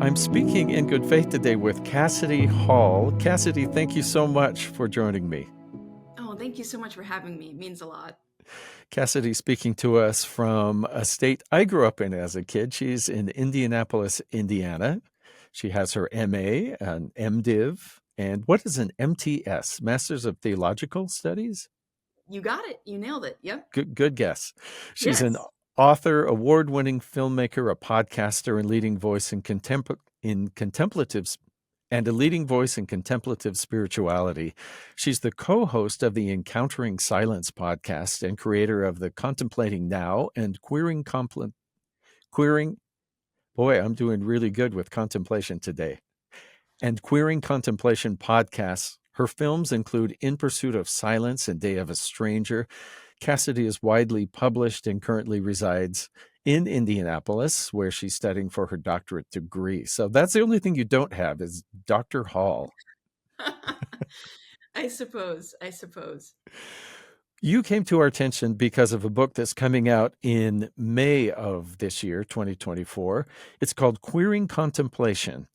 I'm speaking in good faith today with Cassidy Hall. Cassidy, thank you so much for joining me. Oh, thank you so much for having me. It means a lot. Cassidy speaking to us from a state I grew up in as a kid. She's in Indianapolis, Indiana. She has her MA, an MDiv, and what is an MTS, Masters of Theological Studies? You got it. You nailed it. Yep. Good guess. She's an Yes. author, award-winning filmmaker, a podcaster, and leading voice in contemplatives and a leading voice in contemplative spirituality. She's the co-host of the Encountering Silence podcast and creator of the Contemplating Now and Queering. Boy, I'm doing really good with contemplation today. And Queering Contemplation podcasts. Her films include In Pursuit of Silence and Day of a Stranger. Cassidy is widely published and currently resides in Indianapolis, where she's studying for her doctorate degree. So that's the only thing you don't have is Dr. Hall. I suppose. I suppose. You came to our attention because of a book that's coming out in May of this year, 2024. It's called Queering Contemplation.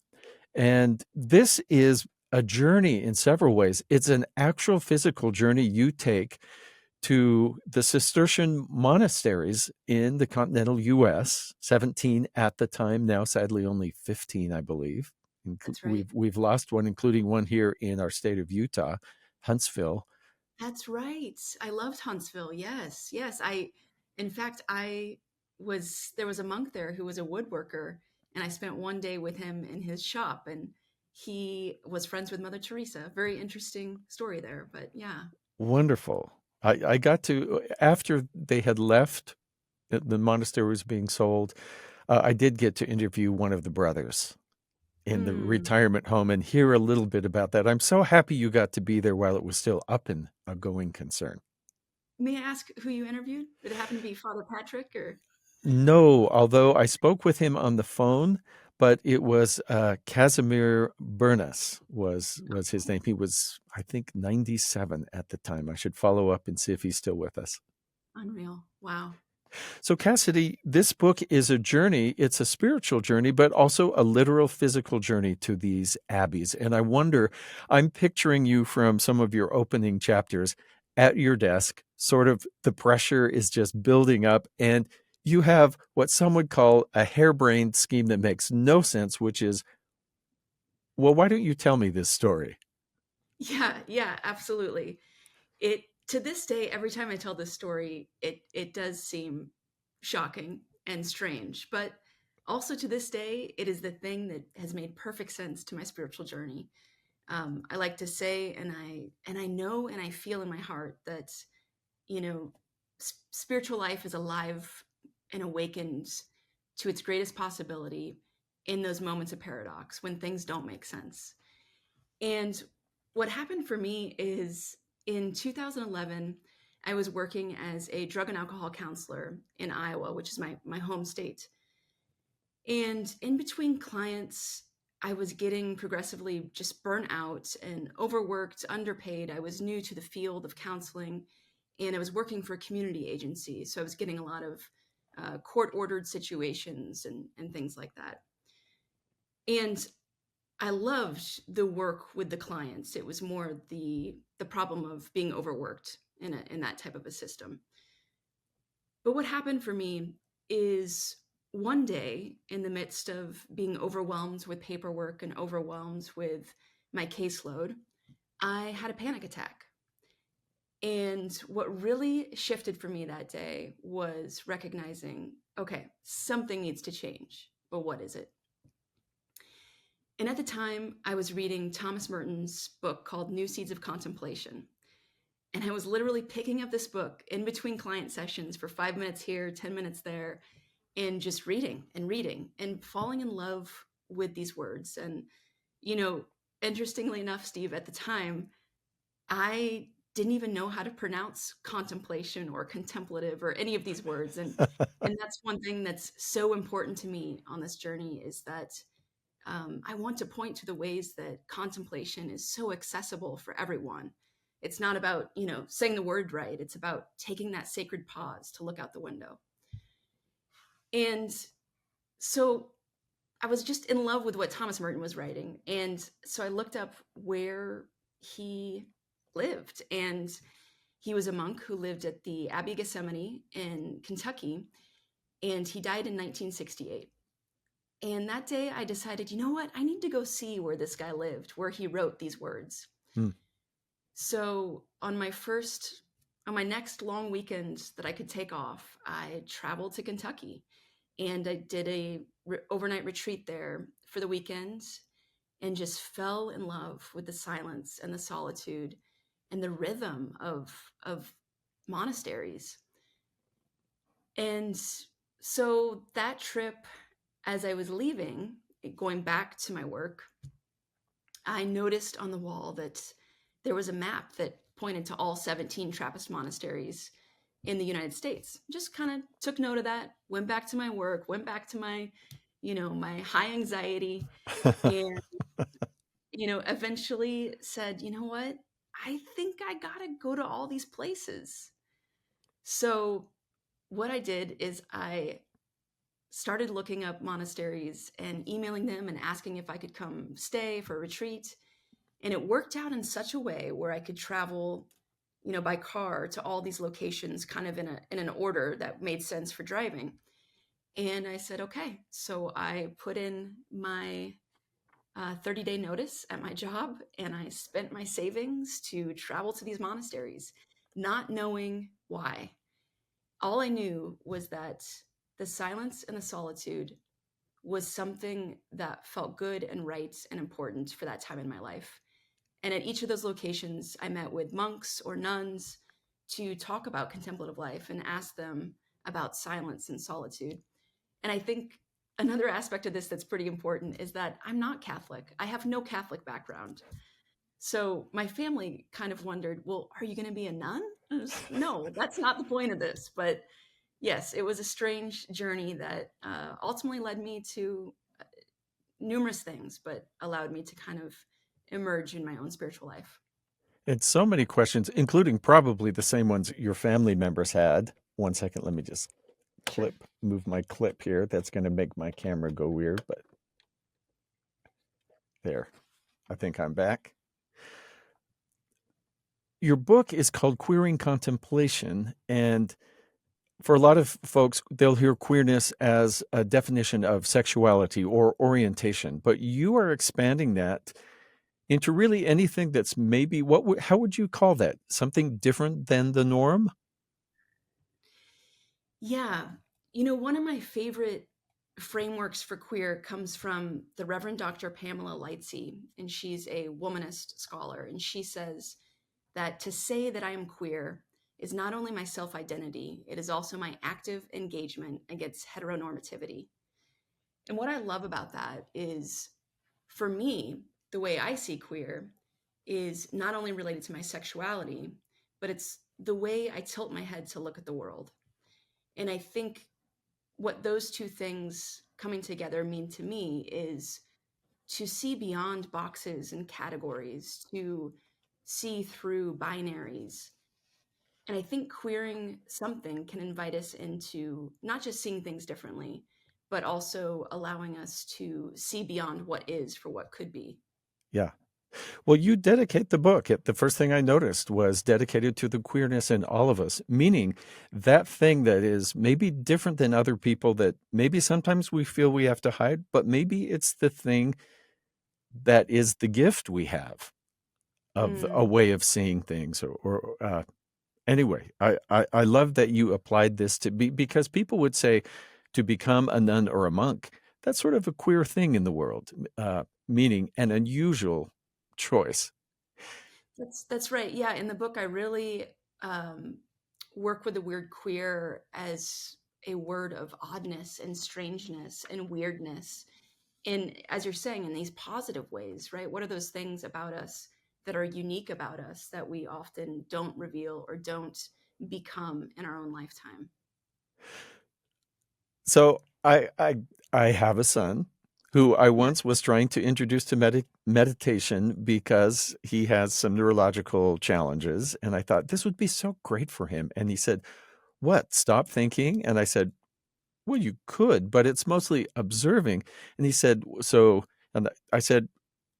And this is a journey in several ways. It's an actual physical journey you take to the Cistercian monasteries in the continental US, 17 at the time, now sadly only 15, I believe. That's right. We've lost one, including one here in our state of Utah, Huntsville. That's right. I loved Huntsville. Yes. Yes. In fact, there was a monk there who was a woodworker, and I spent one day with him in his shop, and he was friends with Mother Teresa. Very interesting story there, but yeah. Wonderful. I got to, after they had left, the monastery was being sold, I did get to interview one of the brothers in the Hmm. retirement home and hear a little bit about that. I'm so happy you got to be there while it was still up and a going concern. May I ask who you interviewed? Did it happen to be Father Patrick or? No, although I spoke with him on the phone, but it was Casimir Bernas was his name. He was, I think, 97 at the time. I should follow up and see if he's still with us. Unreal. Wow. So, Cassidy, this book is a journey. It's a spiritual journey, but also a literal physical journey to these abbeys. And I wonder, I'm picturing you from some of your opening chapters at your desk, sort of the pressure is just building up, and you have what some would call a harebrained scheme that makes no sense, which is, well, why don't you tell me this story? Yeah, yeah, absolutely. It To this day, every time I tell this story, it does seem shocking and strange, but also to this day, it is the thing that has made perfect sense to my spiritual journey. I like to say, and I know, and I feel in my heart that you know, spiritual life is alive and awakened to its greatest possibility in those moments of paradox when things don't make sense. And what happened for me is in 2011, I was working as a drug and alcohol counselor in Iowa, which is my home state. And in between clients, I was getting progressively just burnt out and overworked, underpaid. I was new to the field of counseling, and I was working for a community agency. So I was getting a lot of court ordered situations and things like that. And I loved the work with the clients. It was more the problem of being overworked in that type of a system. But what happened for me is one day, in the midst of being overwhelmed with paperwork and overwhelmed with my caseload, I had a panic attack. And what really shifted for me that day was recognizing, okay, something needs to change, but what is it? And at the time, I was reading Thomas Merton's book called New Seeds of Contemplation. And I was literally picking up this book in between client sessions for 5 minutes here, 10 minutes there, and just reading and falling in love with these words. And, you know, interestingly enough, Steve, at the time, I didn't even know how to pronounce contemplation or contemplative or any of these words. And that's one thing that's so important to me on this journey is that I want to point to the ways that contemplation is so accessible for everyone. It's not about, saying the word right. It's about taking that sacred pause to look out the window. And so I was just in love with what Thomas Merton was writing. And so I looked up where he lived. And he was a monk who lived at the Abbey Gethsemane in Kentucky. And he died in 1968. And that day I decided, you know what? I need to go see where this guy lived, where he wrote these words. Hmm. So on my next long weekend that I could take off, I traveled to Kentucky and I did overnight retreat there for the weekend and just fell in love with the silence and the solitude and the rhythm of monasteries. And so that trip, as I was leaving, going back to my work, I noticed on the wall that there was a map that pointed to all 17 Trappist monasteries in the United States. Just kind of took note of that, went back to my work, went back to my, my high anxiety, and, eventually said, you know what? I think I gotta go to all these places. So what I did is I started looking up monasteries and emailing them and asking if I could come stay for a retreat. And it worked out in such a way where I could travel, by car to all these locations kind of in an order that made sense for driving. And I said, okay. So I put in my 30-day notice at my job and I spent my savings to travel to these monasteries, not knowing why. All I knew was that the silence and the solitude was something that felt good and right and important for that time in my life. And at each of those locations, I met with monks or nuns to talk about contemplative life and ask them about silence and solitude. And I think another aspect of this that's pretty important is that I'm not Catholic. I have no Catholic background. So my family kind of wondered, well, are you going to be a nun? No, that's not the point of this. But yes, it was a strange journey that ultimately led me to numerous things, but allowed me to kind of emerge in my own spiritual life. And so many questions, including probably the same ones your family members had. One second, let me just Sure. move my clip here. That's going to make my camera go weird, but there. I think I'm back. Your book is called Queering Contemplation, and for a lot of folks, they'll hear queerness as a definition of sexuality or orientation, but you are expanding that into really anything that's maybe how would you call that? Something different than the norm? Yeah. One of my favorite frameworks for queer comes from the Reverend Dr. Pamela Lightsey, and she's a womanist scholar. And she says that to say that I am queer is not only my self identity, it is also my active engagement against heteronormativity. And what I love about that is, for me, the way I see queer is not only related to my sexuality, but it's the way I tilt my head to look at the world. And I think what those two things coming together mean to me is to see beyond boxes and categories, to see through binaries. And I think queering something can invite us into not just seeing things differently, but also allowing us to see beyond what is for what could be. Yeah. Well, you dedicate the book. The first thing I noticed was dedicated to the queerness in all of us, meaning that thing that is maybe different than other people that maybe sometimes we feel we have to hide, but maybe it's the thing that is the gift we have of a Mm, way of seeing things anyway, I love that you applied this to be because people would say to become a nun or a monk, that's sort of a queer thing in the world, meaning an unusual choice. that's right. Yeah, in the book, I really um, work with the word queer as a word of oddness and strangeness and weirdness. And as you're saying, in these positive ways, right? What are those things about us that are unique about us that we often don't reveal or don't become in our own lifetime? So I have a son who I Yeah. once was trying to introduce to meditation because he has some neurological challenges, and I thought this would be so great for him. And he said, "What? Stop thinking?" And I said, well, you could, but it's mostly observing. And he said, so, and I said,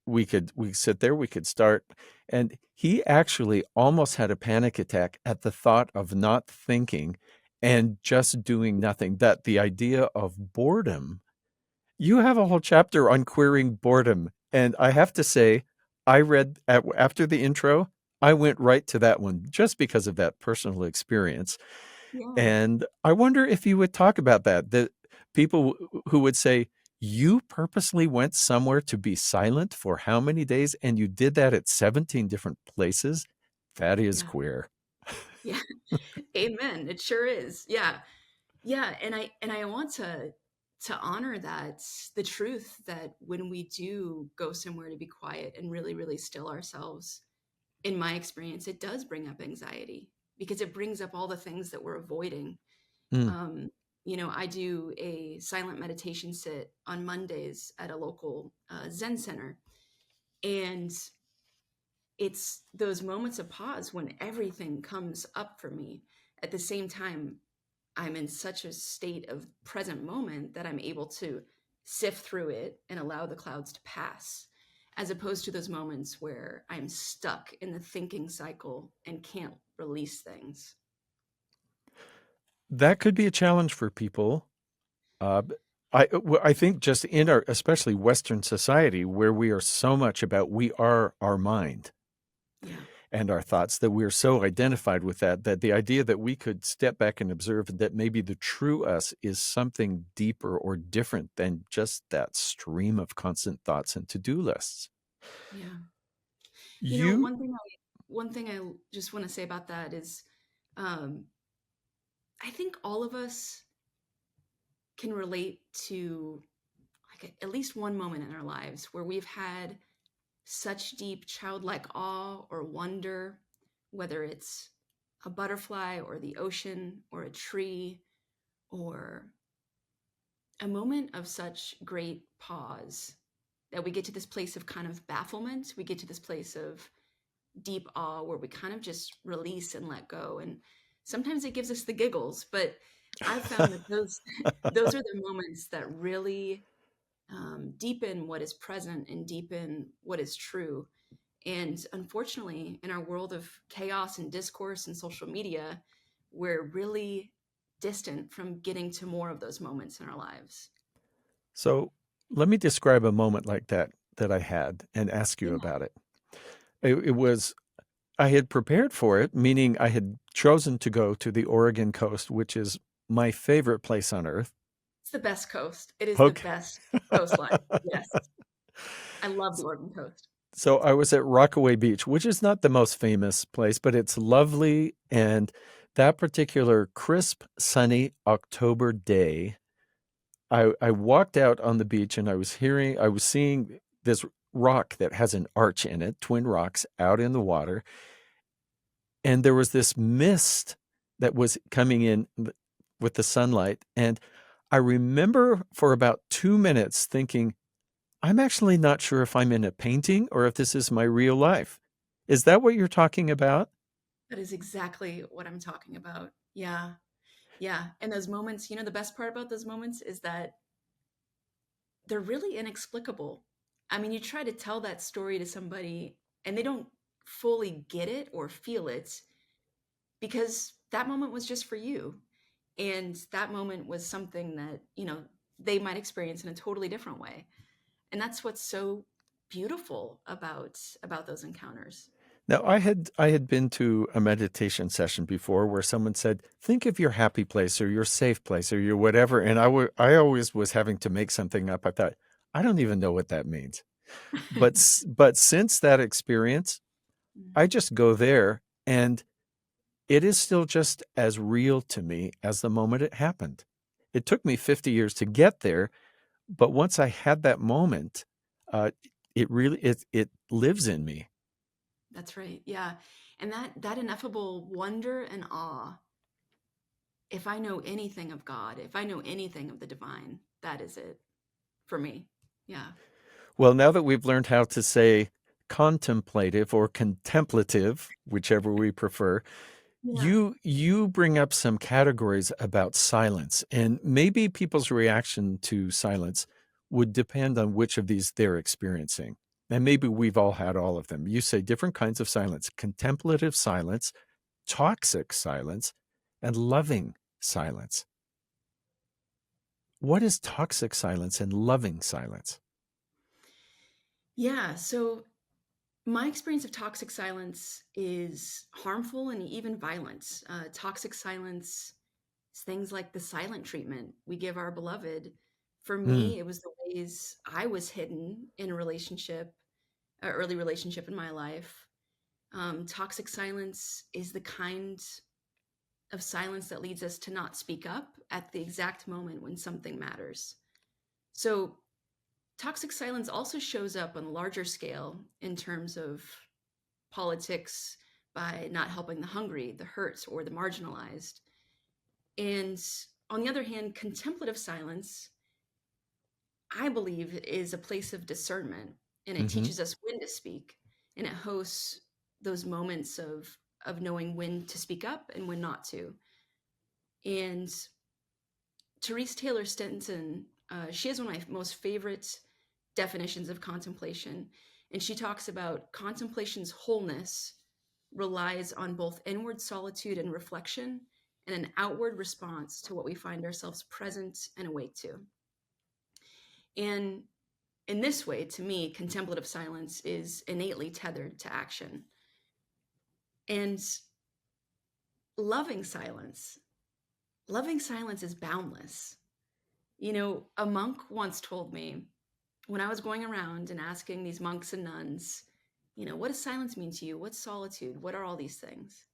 we sit there, we could start. And he actually almost had a panic attack at the thought of not thinking and just doing nothing. That the idea of boredom, you have a Yeah. whole chapter on queering boredom. And I have to say, I read after the intro, I went right to that one just because of that personal experience. Yeah. And I wonder if you would talk about that, that people who would say, you purposely went somewhere to be silent for how many days? And you did that at 17 different places? That is Yeah. queer. Yeah. Amen. It sure is. Yeah. Yeah, and I want to honor that, the truth that when we do go somewhere to be quiet and really really still ourselves, in my experience it does bring up anxiety because it brings up all the things that we're avoiding. Mm. um I do a silent meditation sit on Mondays at a local Zen center, and it's those moments of pause when everything comes up for me. At the same time, I'm in such a state of present moment that I'm able to sift through it and allow the clouds to pass, as opposed to those moments where I'm stuck in the thinking cycle and can't release things. That could be a challenge for people. Uh, I think just in our, especially Western society, where we are so much about we are our mind Yeah. and our thoughts, that we're so identified with that, that the idea that we could step back and observe that maybe the true us is something deeper or different than just that stream of constant thoughts and to-do lists. Yeah. You, One thing I just want to say about that is, um, I think all of us can relate to like at least one moment in our lives where we've had such deep childlike awe or wonder, whether it's a butterfly or the ocean or a tree, or a moment of such great pause, that we get to this place of kind of bafflement. We get to this place of deep awe where we kind of just release and let go. And sometimes it gives us the giggles, but I've found that those those are the moments that really deepen what is present and deepen what is true. And unfortunately, in our world of chaos and discourse and social media, we're really distant from getting to more of those moments in our lives. so let me describe a moment like that I had and ask you Yeah, about it. It was, I had prepared for it, meaning I had chosen to go to the Oregon coast, which is my favorite place on earth. it's the best coast. It is the Okay. best coastline. Yes, I love the Oregon coast. So I was at Rockaway Beach, which is not the most famous place, but it's lovely. And that particular crisp, sunny October day, I walked out on the beach and I was seeing this rock that has an arch in it, twin rocks out in the water. And there was this mist that was coming in with the sunlight. And I remember for about 2 minutes thinking, I'm actually not sure if I'm in a painting or if this is my real life. Is that what you're talking about? That is exactly what I'm talking about. Yeah. Yeah. And those moments, the best part about those moments is that they're really inexplicable. I mean, you try to tell that story to somebody and they don't fully get it or feel it because that moment was just for you. And that moment was something that, they might experience in a totally different way. And that's what's so beautiful about those encounters. Now, I had been to a meditation session before where someone said, "Think of your happy place or your safe place or your whatever," and I always was having to make something up. I thought, I don't even know what that means. But since that experience, I just go there, and it is still just as real to me as the moment it happened. It took me 50 years to get there, but once I had that moment, uh, it lives in me. That's right. Yeah. And that ineffable wonder and awe, if I know anything of God, if I know anything of the divine, that is it for me. Yeah. Well, now that we've learned how to say contemplative or contemplative, whichever we prefer, Yeah. you bring up some categories about silence, and maybe people's reaction to silence would depend on which of these they're experiencing. And maybe we've all had all of them. You say different kinds of silence: contemplative silence, toxic silence, and loving silence. What is toxic silence and loving silence? Yeah. So my experience of toxic silence is harmful and even violent. Toxic silence is things like the silent treatment we give our beloved. For Mm, me, it was the ways I was hidden in a relationship, an early relationship in my life. Toxic silence is the kind of silence that leads us to not speak up at the exact moment when something matters. So, toxic silence also shows up on a larger scale in terms of politics by not helping the hungry, the hurt, or the marginalized. And on the other hand, contemplative silence, I believe, is a place of discernment, and it hmm teaches us when to speak, and it hosts those moments of knowing when to speak up and when not to. And Therese Taylor Stinson, she has one of my most favorite definitions of contemplation. And she talks about contemplation's wholeness relies on both inward solitude and reflection and an outward response to what we find ourselves present and awake to. And in this way, to me, contemplative silence is innately tethered to action. And loving silence, loving silence is boundless. You know, a monk once told me when I was going around and asking these monks and nuns, what does silence mean to you? What's solitude? What are all these things?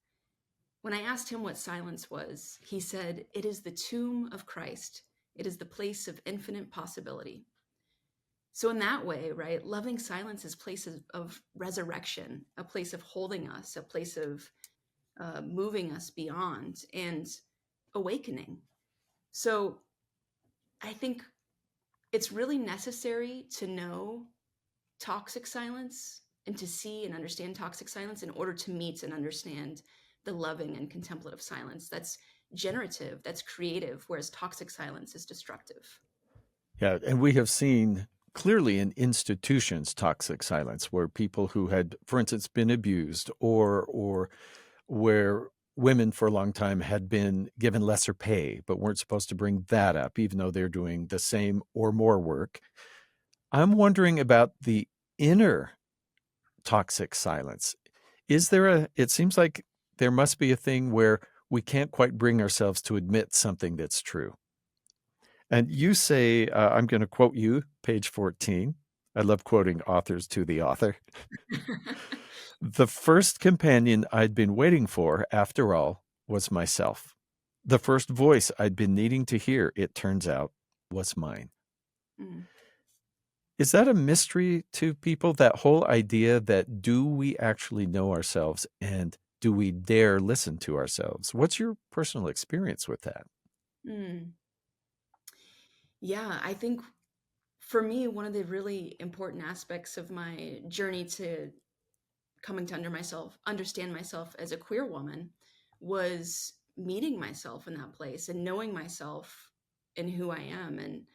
When I asked him what silence was, he said, "It is the tomb of Christ. It is the place of infinite possibility." So, in that way, right, loving silence is places of resurrection, a place of holding us, a place of moving us beyond and awakening. So, I think it's really necessary to know toxic silence and to see and understand toxic silence in order to meet and understand the loving and contemplative silence that's generative, that's creative, whereas toxic silence is destructive. Yeah, and we have seen clearly in institutions toxic silence where people who had, for instance, been abused or where women for a long time had been given lesser pay but weren't supposed to bring that up even though they're doing the same or more work. I'm wondering about the inner toxic silence. Is there a, it seems like there must be a thing where we can't quite bring ourselves to admit something that's true. And you say, I'm going to quote you, page 14. I love quoting authors to the author. The first companion I'd been waiting for, after all, was myself. The first voice I'd been needing to hear, it turns out, was mine. Mm. Is that a mystery to people? That whole idea that do we actually know ourselves and do we dare listen to ourselves? What's your personal experience with that? Mm. Yeah, I think for me, one of the really important aspects of my journey to coming to understand myself as a queer woman was meeting myself in that place and knowing myself and who I am. And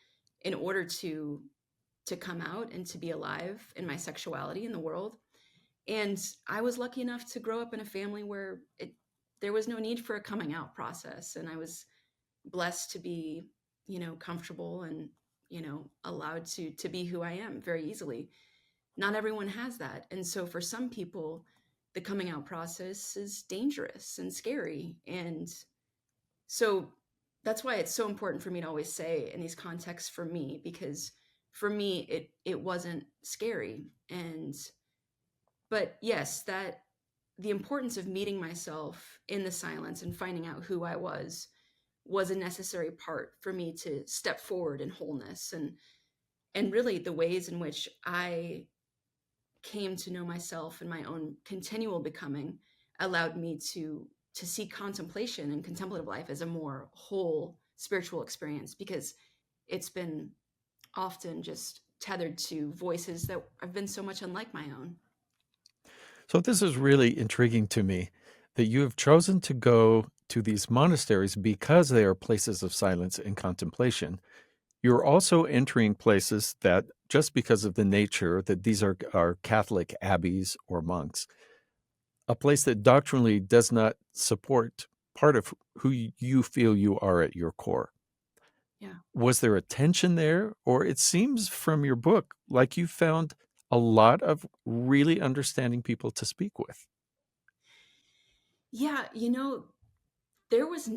in order to come out and to be alive in my sexuality in the world. And I was lucky enough to grow up in a family where there was no need for a coming out process. And I was blessed to be, comfortable and, allowed to be who I am very easily. Not everyone has that. And so for some people, the coming out process is dangerous and scary. And so that's why it's so important for me to always say in these contexts for me, because for me it wasn't scary. And but yes, that the importance of meeting myself in the silence and finding out who I was a necessary part for me to step forward in wholeness. And really the ways in which I came to know myself and my own continual becoming allowed me to see contemplation and contemplative life as a more whole spiritual experience, because it's been often just tethered to voices that have been so much unlike my own. So, this is really intriguing to me. that you have chosen to go to these monasteries because they are places of silence and contemplation. You're also entering places that, just because of the nature that these are Catholic abbeys or monks, a place that doctrinally does not support part of who you feel you are at your core. Yeah. Was there a tension there? Or it seems from your book like you found a lot of really understanding people to speak with. Yeah,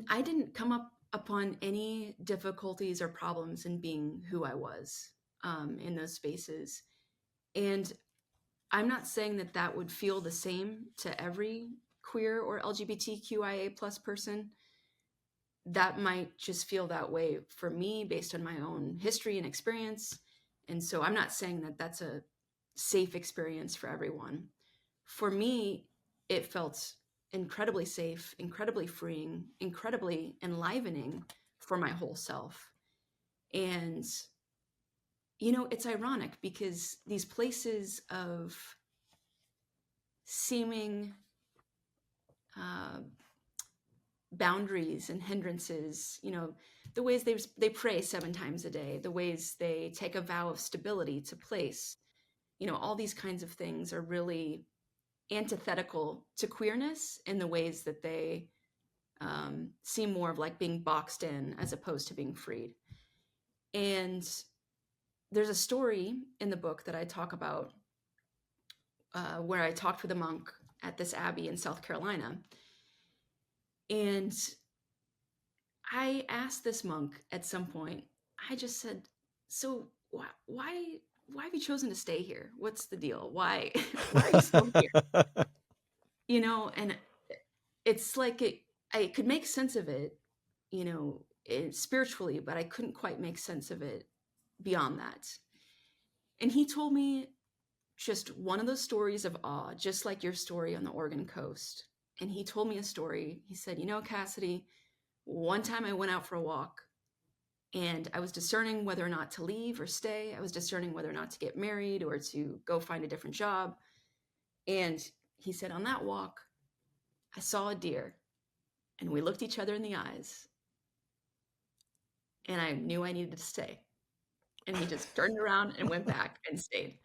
I didn't come up upon any difficulties or problems in being who I was in those spaces. And I'm not saying that that would feel the same to every queer or LGBTQIA plus person. That might just feel that way for me based on my own history and experience. And so I'm not saying that that's a safe experience for everyone. For me, it felt incredibly safe, incredibly freeing, incredibly enlivening for my whole self. And, it's ironic because these places of seeming uh, boundaries and hindrances, the ways they pray 7 times a day, the ways they take a vow of stability to place, all these kinds of things are really antithetical to queerness in the ways that they seem more of like being boxed in as opposed to being freed. And there's a story in the book that I talk about where I talked with a monk at this abbey in South Carolina. And I asked this monk at some point, I just said, so why have you chosen to stay here? What's the deal? Why are you still here? And it's like I could make sense of it, spiritually, but I couldn't quite make sense of it beyond that. And he told me just one of those stories of awe, just like your story on the Oregon coast. And he told me a story. He said, Cassidy, one time I went out for a walk and I was discerning whether or not to leave or stay. I was discerning whether or not to get married or to go find a different job. And he said, on that walk, I saw a deer and we looked each other in the eyes and I knew I needed to stay. And he just turned around and went back and stayed.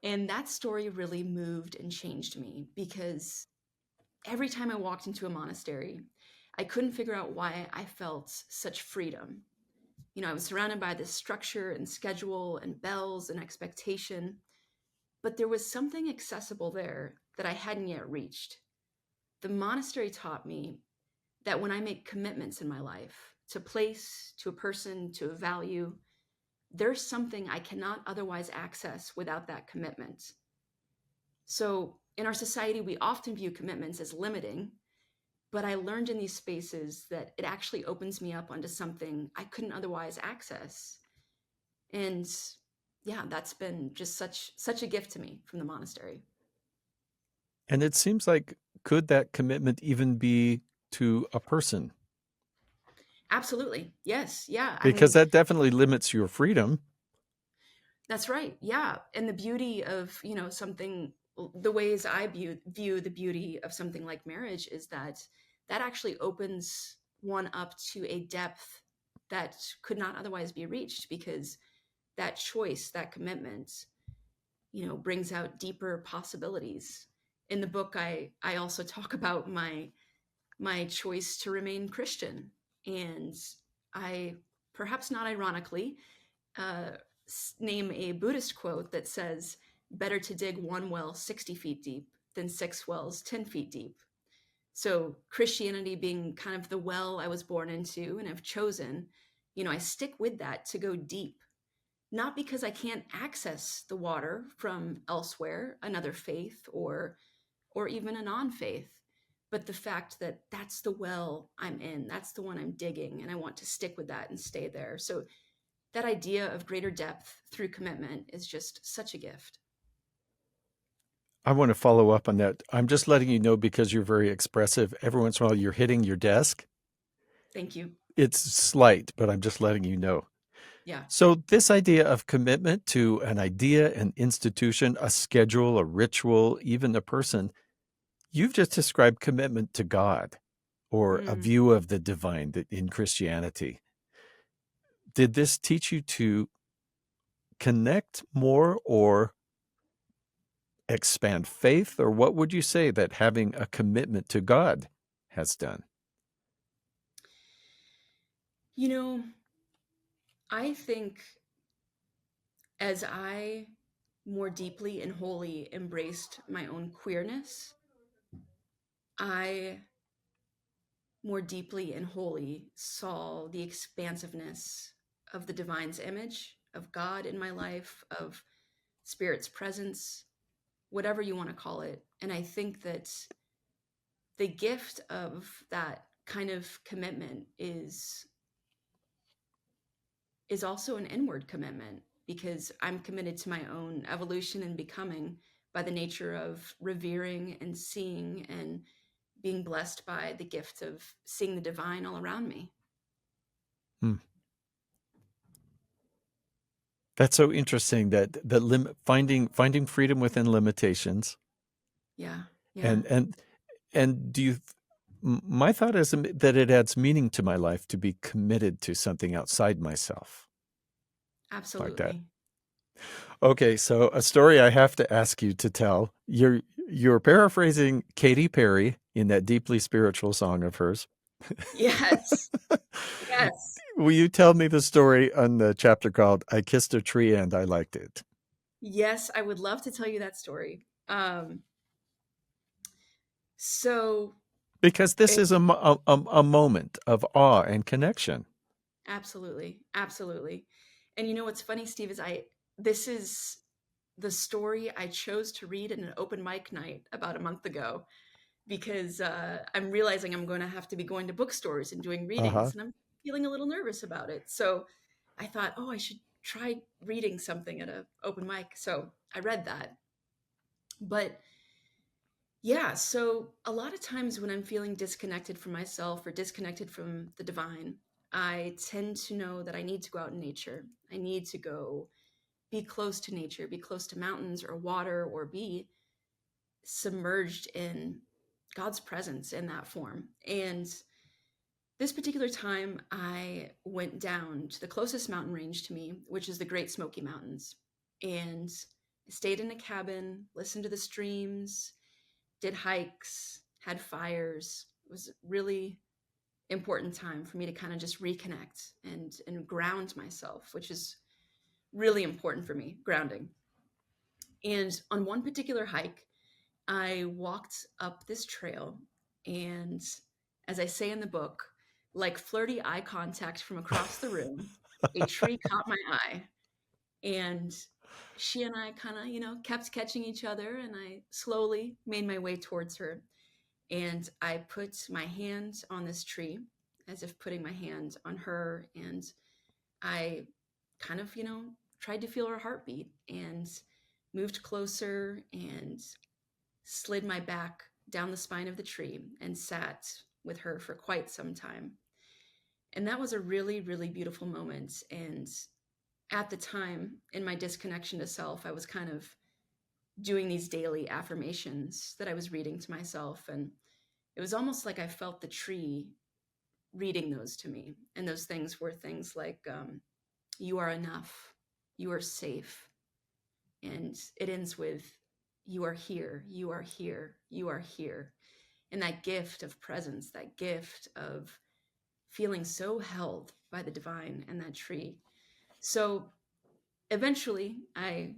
And that story really moved and changed me because every time I walked into a monastery, I couldn't figure out why I felt such freedom. I was surrounded by this structure and schedule and bells and expectation, but there was something accessible there that I hadn't yet reached. The monastery taught me that when I make commitments in my life to a place, to a person, to a value, there's something I cannot otherwise access without that commitment. So in our society, we often view commitments as limiting, but I learned in these spaces that it actually opens me up onto something I couldn't otherwise access. And yeah, that's been just such a gift to me from the monastery. And it seems like, could that commitment even be to a person? Absolutely. Yes. Yeah. I Because mean, that definitely limits your freedom. that's right. Yeah. And the beauty of, the ways I view the beauty of something like marriage is that that actually opens one up to a depth that could not otherwise be reached because that choice, that commitment, brings out deeper possibilities. In the book, I also talk about my choice to remain Christian. And I, perhaps not ironically, uh, name a Buddhist quote that says, better to dig one well 60 feet deep than 6 wells 10 feet deep. So, Christianity being kind of the well I was born into and have chosen, I stick with that to go deep. Not because I can't access the water from elsewhere, another faith or even a non-faith, but the fact that that's the well I'm in, that's the one I'm digging, and I want to stick with that and stay there. So that idea of greater depth through commitment is just such a gift. I want to follow up on that. I'm just letting you know because you're very expressive. Every once in a while, you're hitting your desk. Thank you. It's slight, but I'm just letting you know. Yeah. So, this idea of commitment to an idea, an institution, a schedule, a ritual, even a person, You've just described commitment to God or a Mm. view of the divine in Christianity. Did this teach you to connect more or expand faith? Or what would you say that having a commitment to God has done? You know, I think as I more deeply and wholly embraced my own queerness, I more deeply and wholly saw the expansiveness of the divine's image, of God in my life, of spirit's presence, whatever you want to call it. And I think that the gift of that kind of commitment is also an inward commitment because I'm committed to my own evolution and becoming by the nature of revering and seeing and being blessed by the gift of seeing the divine all around me. Hmm. That's so interesting that finding freedom within limitations, Yeah. Yeah. and and do you my thought is that it adds meaning to my life to be committed to something outside myself like that. Absolutely. Okay, so a story I have to ask you to tell. You're paraphrasing Katy Perry in that deeply spiritual song of hers. Yes. Yes. Will you tell me the story on the chapter called "I Kissed a Tree and I Liked It"? Yes, I would love to tell you that story. So Because this it, is a moment of awe and connection. absolutely, absolutely. And you know what's funny, Steve, is this is the story I chose to read in an open mic night about a month ago because I'm realizing I'm going to have to be going to bookstores and doing Uh-huh. readings, and I'm feeling a little nervous about it. So I thought, oh, I should try reading something at an open mic. So I read that. But yeah, so a lot of times when I'm feeling disconnected from myself or disconnected from the divine, I tend to know that I need to go out in nature. I need to go be close to nature, be close to mountains or water, or be submerged in God's presence in that form. And this particular time, I went down to the closest mountain range to me, which is the Great Smoky Mountains. And I stayed in a cabin, listened to the streams, did hikes, had fires. It was a really important time for me to kind of just reconnect and ground myself, which is really important for me, grounding. And on one particular hike, I walked up this trail, and as I say in the book, like flirty eye contact from across the room, a tree caught my eye, and she and I kind of, kept catching each other, and I slowly made my way towards her. And I put my hand on this tree as if putting my hand on her. And I kind of, tried to feel her heartbeat and moved closer and slid my back down the spine of the tree and sat with her for quite some time. And that was a really, really beautiful moment. And at the time, in my disconnection to self, I was kind of doing these daily affirmations that I was reading to myself. And it was almost like I felt the tree reading those to me. And those things were things like, you are enough, you are safe. And it ends with, you are here, you are here, you are here. And that gift of presence, that gift of feeling so held by the divine and that tree. So eventually I,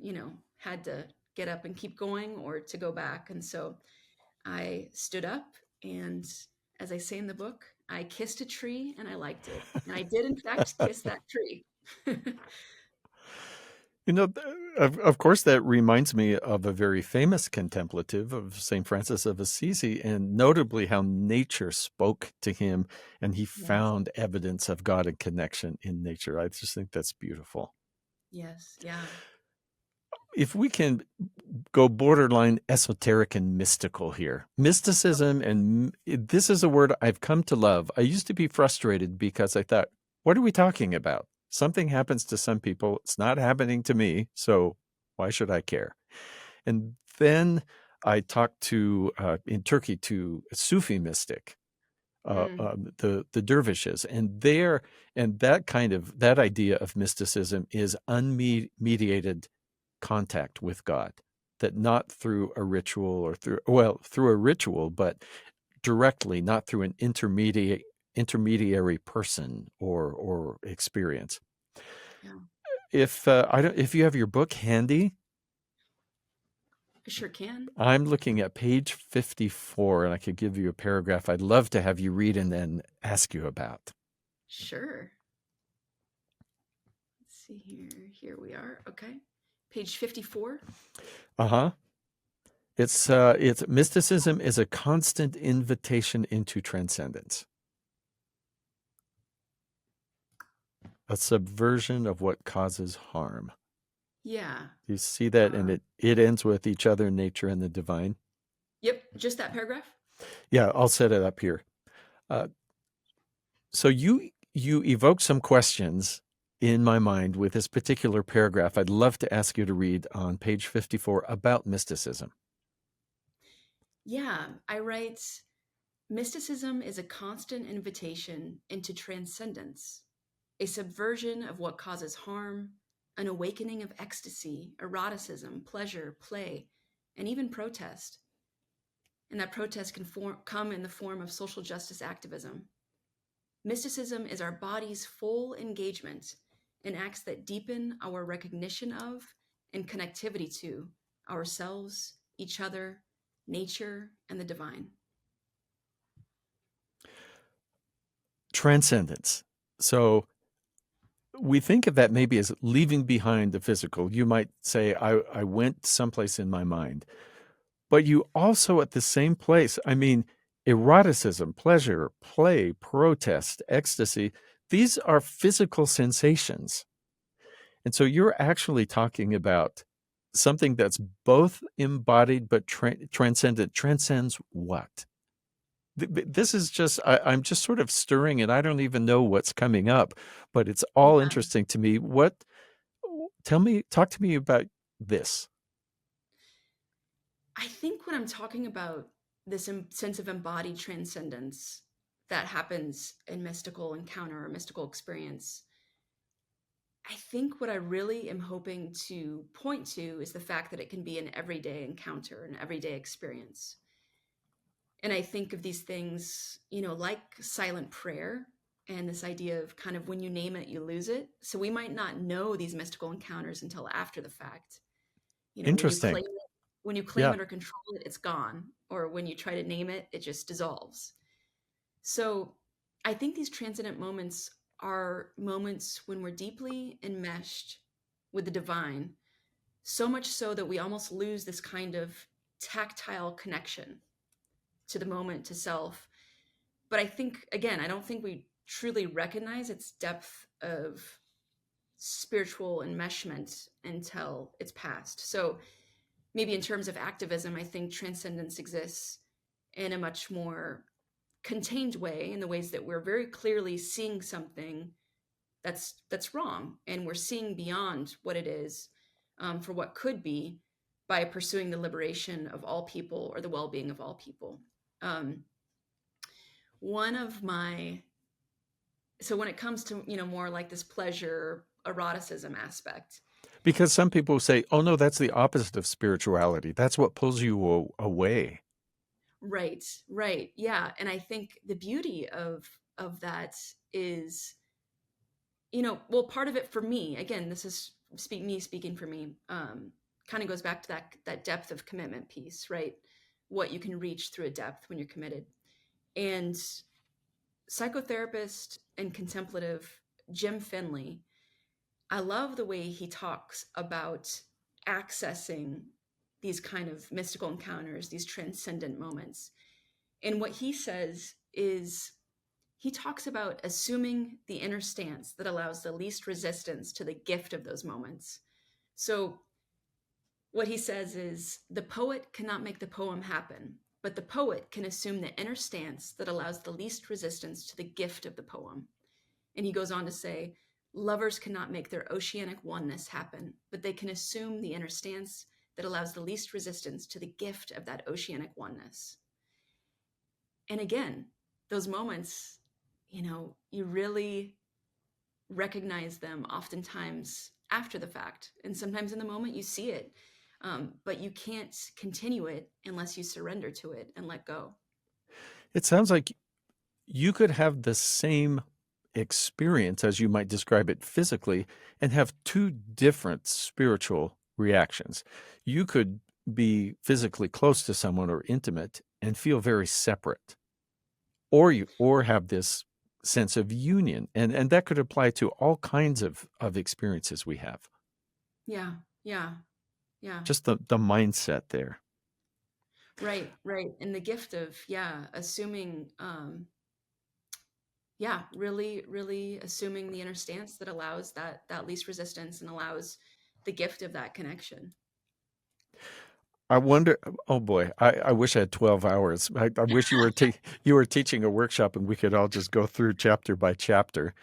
had to get up and keep going or to go back. And so I stood up, and as I say in the book, I kissed a tree and I liked it. And I did, in fact, kiss that tree. You know, of course, that reminds me of a very famous contemplative of St. Francis of Assisi, and notably how nature spoke to him and he Yes. found evidence of God and connection in nature. I just think that's beautiful. Yes. Yeah. If we can go borderline esoteric and mystical here, mysticism, and this is a word I've come to love. I used to be frustrated because I thought, what are we talking about? Something happens to some people. It's not happening to me. So why should I care? And then I talked to in Turkey to a Sufi mystic, Mm, the dervishes, and that idea of mysticism is unmediated contact with God, that not through a ritual or through a ritual, but directly, not through an intermediary person or experience. yeah, If you have your book handy, I sure can. I'm looking at page 54, and I could give you a paragraph I'd love to have you read and then ask you about. Sure. Let's see here. Here we are. Okay. Page 54. Uh huh. It's mysticism is a constant invitation into transcendence, a subversion of what causes harm. Yeah. You see that, and Uh, it ends with each other, nature, and the divine. yep. Just that paragraph. Yeah, I'll set it up here. Uh, so you evoke some questions in my mind with this particular paragraph. I'd love to ask you to read on page 54 about mysticism. Yeah. I write mysticism is a constant invitation into transcendence, a subversion of what causes harm, an awakening of ecstasy, eroticism, pleasure, play, and even protest. And that protest can come in the form of social justice activism. Mysticism is our body's full engagement in acts that deepen our recognition of and connectivity to ourselves, each other, nature, and the divine. Transcendence. So we think of that maybe as leaving behind the physical. You might say, I went someplace in my mind, but you also at the same place, I mean, eroticism, pleasure, play, protest, ecstasy, these are physical sensations. And so you're actually talking about something that's both embodied but transcendent. Transcends what? This is just, I'm just sort of stirring and I don't even know what's coming up, but it's all Yeah. interesting to me. Talk to me about this. I think when I'm talking about this sense of embodied transcendence that happens in mystical encounter or mystical experience, I think what I really am hoping to point to is the fact that it can be an everyday encounter, an everyday experience. And I think of these things, like silent prayer and this idea of kind of when you name it, you lose it. So we might not know these mystical encounters until after the fact. When you Interesting. claim it, Yeah. or control it, it's gone. Or when you try to name it, it just dissolves. So I think these transcendent moments are moments when we're deeply enmeshed with the divine, so much so that we almost lose this kind of tactile connection to the moment, to self. But I think, again, I don't think we truly recognize its depth of spiritual enmeshment until it's past. So maybe in terms of activism, I think transcendence exists in a much more contained way, in the ways that we're very clearly seeing something that's wrong, and we're seeing beyond what it is, for what could be, by pursuing the liberation of all people or the well-being of all people. Um, one of my So when it comes to more like this pleasure eroticism aspect. Because some people say, oh no, that's the opposite of spirituality. That's what pulls you away. Right, right, yeah. And I think the beauty of that is, well, part of it for me, again, this is me speaking for me, kind of goes back to that depth of commitment piece, right? What you can reach through a depth when you're committed. And psychotherapist and contemplative Jim Finley, I love the way he talks about accessing these kind of mystical encounters, these transcendent moments. And what he says is, he talks about assuming the inner stance that allows the least resistance to the gift of those moments. So, what he says is, the poet cannot make the poem happen, but the poet can assume the inner stance that allows the least resistance to the gift of the poem. And he goes on to say, lovers cannot make their oceanic oneness happen, but they can assume the inner stance that allows the least resistance to the gift of that oceanic oneness. And again, those moments, you really recognize them oftentimes after the fact. And sometimes in the moment you see it, but you can't continue it unless you surrender to it and let go. It sounds like you could have the same experience as you might describe it physically and have two different spiritual reactions. You could be physically close to someone or intimate and feel very separate, or have this sense of union, and that could apply to all kinds of experiences we have. Yeah, yeah, yeah. Just the mindset there. Right, right. And the gift of, assuming, really, really assuming the inner stance that allows that least resistance and allows the gift of that connection. I wonder. Oh boy, I wish I had 12 hours. I wish you were teaching a workshop and we could all just go through chapter by chapter.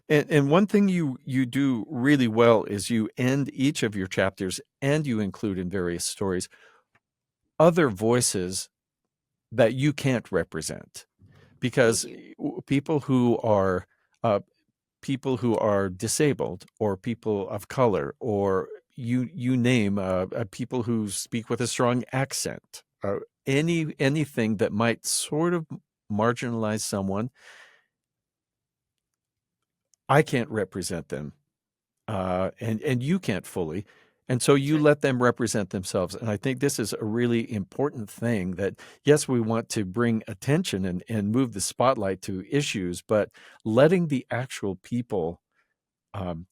And one thing you do really well is you end each of your chapters and you include in various stories other voices that you can't represent, Thank because you. people who are uh, people who are disabled or people of color, or you name people who speak with a strong accent, anything that might sort of marginalize someone, I can't represent them, and you can't fully. And so That's you right. let them represent themselves. And I think this is a really important thing, that, yes, we want to bring attention and move the spotlight to issues, but letting the actual people um,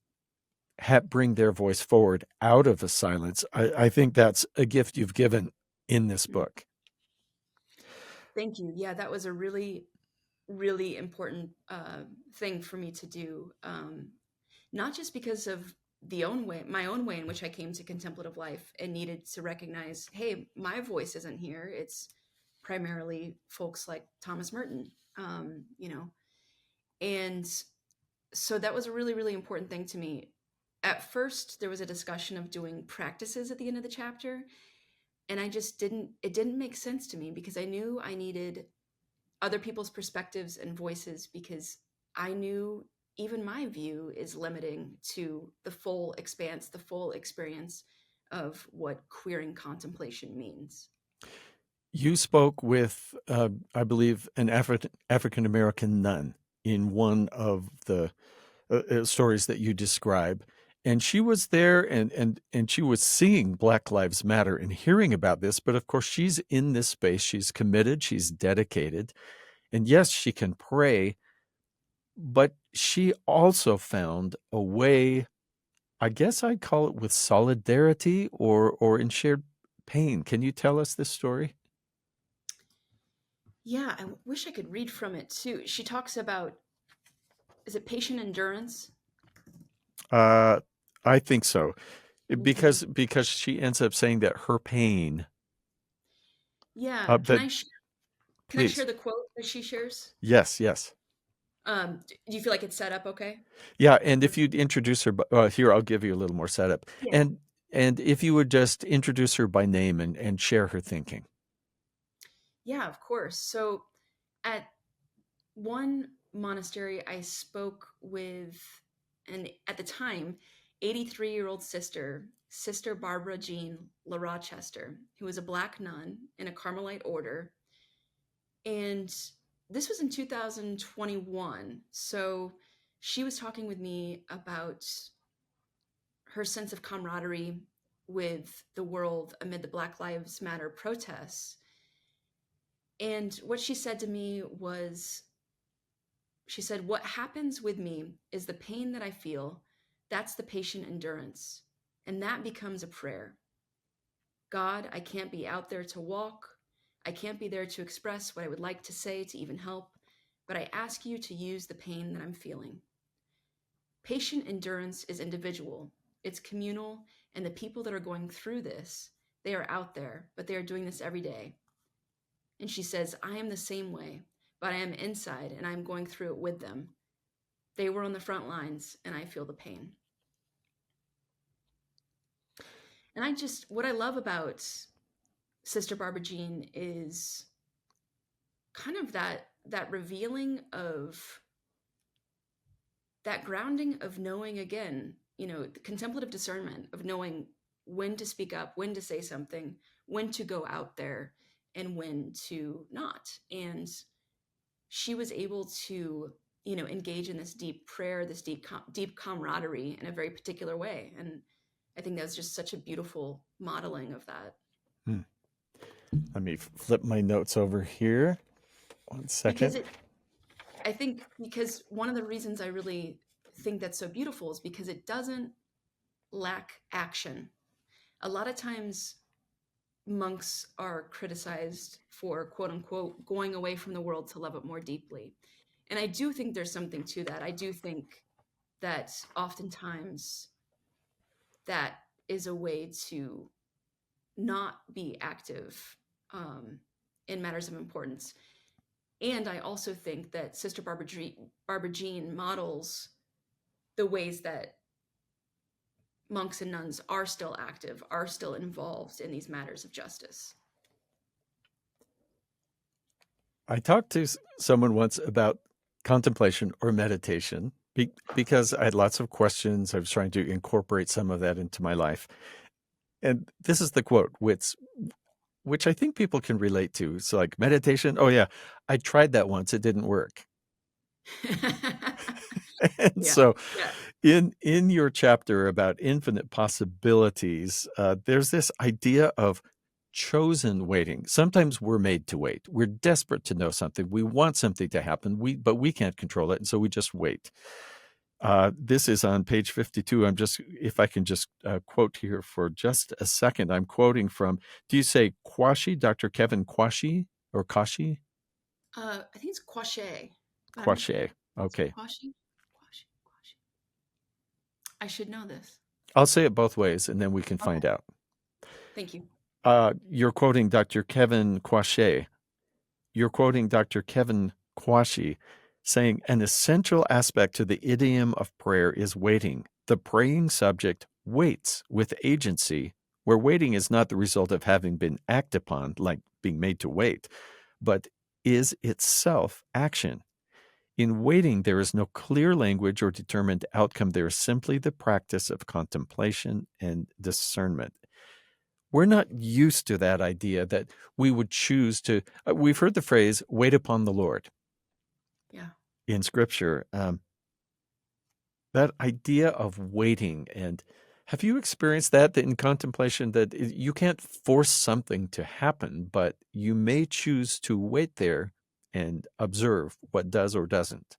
bring their voice forward out of the silence. I think that's a gift you've given in this Mm. book. Thank you. Yeah, that was a really, really important thing for me to do. Not just because of my own way in which I came to contemplative life and needed to recognize, hey, my voice isn't here. It's primarily folks like Thomas Merton, and so that was a really, really important thing to me. At first, there was a discussion of doing practices at the end of the chapter, and it didn't make sense to me because I knew I needed other people's perspectives and voices, because I knew even my view is limiting to the full expanse, the full experience of what queering contemplation means. You spoke with, I believe, an African American nun in one of the stories that you describe, and she was there, and she was seeing Black Lives Matter and hearing about this. But of course, she's in this space. She's committed. She's dedicated, and yes, she can pray, but she also found a way, I guess I'd call it, with solidarity or in shared pain. Can you tell us this story? Yeah, I wish I could read from it too. She talks about, is it patient endurance? Uh, I think so, Okay. because she ends up saying that her pain. Yeah. That Can I share please, the quote that she shares? yes, yes, Do you feel like it's set up okay? yeah. And if you'd introduce her, here I'll give you a little more setup, Yeah. and if you would just introduce her by name and share her thinking. Yeah, of course. So at one monastery, I spoke with, and at the time, 83-year-old Sister Barbara Jean LaRochester, who was a Black nun in a Carmelite order. And this was in 2021. So she was talking with me about her sense of camaraderie with the world amid the Black Lives Matter protests. And what she said to me was, she said, "What happens with me is the pain that I feel, that's the patient endurance. And that becomes a prayer. God, I can't be out there to walk. I can't be there to express what I would like to say to even help, but I ask you to use the pain that I'm feeling." Patient endurance is individual, it's communal, and the people that are going through this, they are out there, but they are doing this every day. And she says, I am the same way, but I am inside and I'm going through it with them. They were on the front lines and I feel the pain. And what I love about Sister Barbara Jean is kind of that revealing of that grounding of knowing, again, the contemplative discernment of knowing when to speak up, when to say something, when to go out there, and when to not. And she was able to, engage in this deep prayer, this deep camaraderie in a very particular way. And I think that's just such a beautiful modeling of that. Hmm. Let me flip my notes over here. 1 Because second. I think because one of the reasons I really think that's so beautiful is because it doesn't lack action. A lot of times monks are criticized for, quote unquote, going away from the world to love it more deeply. And I do think there's something to that. I do think that oftentimes that is a way to not be active in matters of importance. And I also think that Sister Barbara Jean models the ways that monks and nuns are still active, are still involved in these matters of justice. I talked to someone once about contemplation or meditation because I had lots of questions. I was trying to incorporate some of that into my life. And this is the quote, which I think people can relate to. It's like meditation. Oh, yeah, I tried that once. It didn't work. And Yeah, so yeah, in your chapter about infinite possibilities, there's this idea of chosen waiting. Sometimes we're made to wait. We're desperate to know something. We want something to happen, but we can't control it, and so we just wait. This is on page 52. If I can just quote here for just a second. I'm quoting from, do you say Kwashi, Dr. Kevin Kwashi or Kashi? I think it's Quache, but I'm Kwashi. is it Okay. Quashi? Quashi. I should know this. I'll say it both ways, and then we can Okay, find out. thank you. You're quoting Dr. Kevin Kwashi. You're quoting Dr. Kevin Kwashi saying an essential aspect to the idiom of prayer is waiting. The praying subject waits with agency, where waiting is not the result of having been acted upon, like being made to wait, but is itself action. In waiting, there is no clear language or determined outcome. There is simply the practice of contemplation and discernment. We're not used to that idea that we would choose to. We've heard the phrase, wait upon the Lord Yeah. in scripture. That idea of waiting. And have you experienced that in contemplation, that you can't force something to happen, but you may choose to wait there and observe what does or doesn't?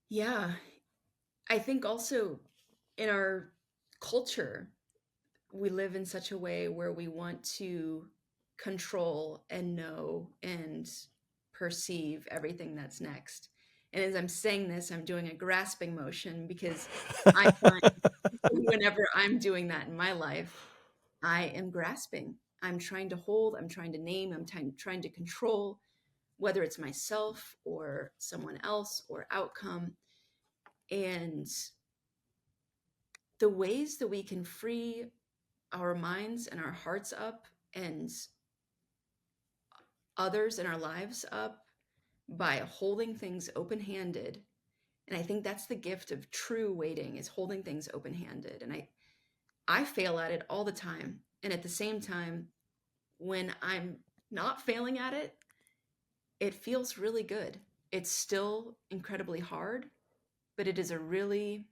Yeah. I think also in our culture, we live in such a way where we want to control and know and perceive everything that's next. And as I'm saying this, I'm doing a grasping motion because I find whenever I'm doing that in my life, I am grasping. I'm trying to hold, I'm trying to name, trying to control, whether it's myself or someone else or outcome. And the ways that we can free our minds and our hearts up and others in our lives up by holding things open-handed. And I think that's the gift of true waiting, is holding things open-handed. And I fail at it all the time. And at the same time, when I'm not failing at it, it feels really good. It's still incredibly hard, but it is a really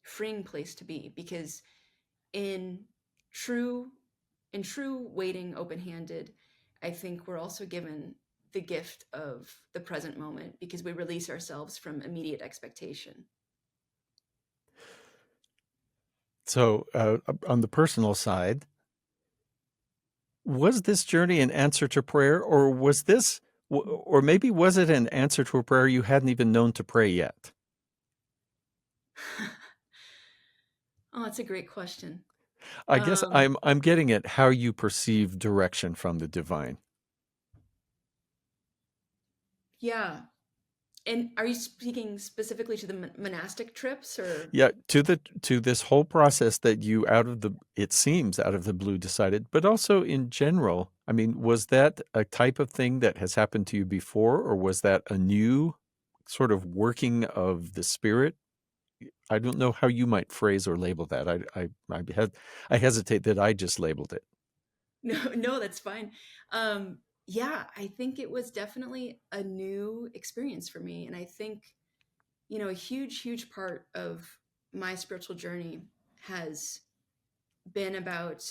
freeing place to be, because in true waiting open-handed, I think we're also given the gift of the present moment because we release ourselves from immediate expectation. So, on the personal side, was this journey an answer to prayer, or or maybe was it an answer to a prayer you hadn't even known to pray yet? Oh, that's a great question. I guess Um, I'm getting at how you perceive direction from the divine. yeah, And are you speaking specifically to the monastic trips or? Yeah, to this whole process that you out of the it seems out of the blue decided, but also in general. I mean, was that a type of thing that has happened to you before, or was that a new sort of working of the spirit? I don't know how you might phrase or label that. I hesitate that I just labeled it. No, no, that's fine. Yeah, I think it was definitely a new experience for me. And I think, a huge, huge part of my spiritual journey has been about